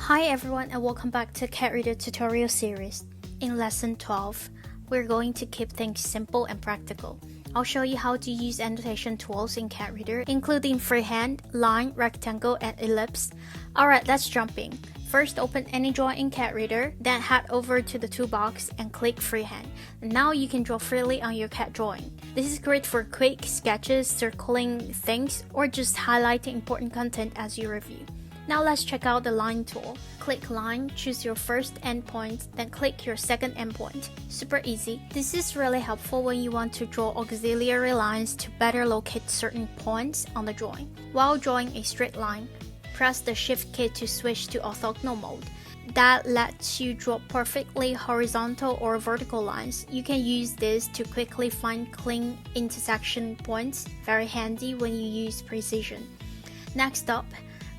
Hi everyone and welcome back to CADReader tutorial series. In lesson 12, we're going to keep things simple and practical. I'll show you how to use annotation tools in CADReader, including freehand, line, rectangle, and ellipse. Alright, let's jump in. First, open any drawing in CADReader, then head over to the toolbox and click freehand. And now you can draw freely on your CAD drawing. This is great for quick sketches, circling things, or just highlighting important content as you review. Now let's check out the line tool. Click line, choose your first endpoint, then click your second endpoint. Super easy. This is really helpful when you want to draw auxiliary lines to better locate certain points on the drawing. While drawing a straight line, press the Shift key to switch to orthogonal mode. That lets you draw perfectly horizontal or vertical lines. You can use this to quickly find clean intersection points, very handy when you use precision. Next up,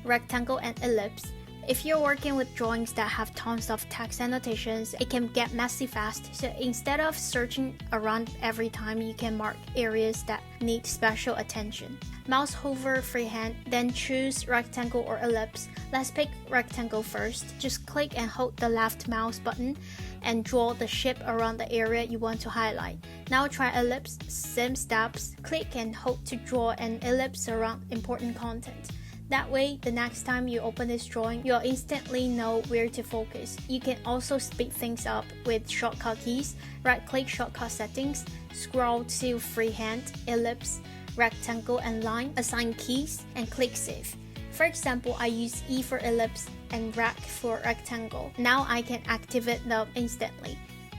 rectangle and ellipse. If you're working with drawings that have tons of text annotations, it can get messy fast. So instead of searching around every time, you can mark areas that need special attention. Mouse hover freehand, then choose rectangle or ellipse. Let's pick rectangle first. Just click and hold the left mouse button and draw the shape around the area you want to highlight. Now try ellipse, same steps. Click and hold to draw an ellipse around important content. That way, the next time you open this drawing, you'll instantly know where to focus. You can also speed things up with shortcut keys. Right-click shortcut settings, scroll to freehand, ellipse, rectangle, and line, assign keys, and click save. For example, I use E for ellipse and rec for rectangle. Now I can activate them instantly.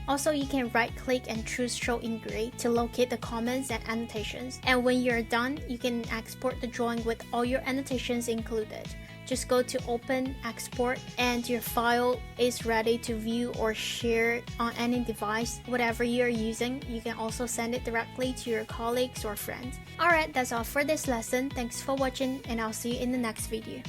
Also, you can right-click and choose Show in Gray to locate the comments and annotations. And when you're done, you can export the drawing with all your annotations included. Just go to Open, Export, and your file is ready to view or share on any device. Whatever you're using, you can also send it directly to your colleagues or friends. Alright, that's all for this lesson. Thanks for watching, and I'll see you in the next video.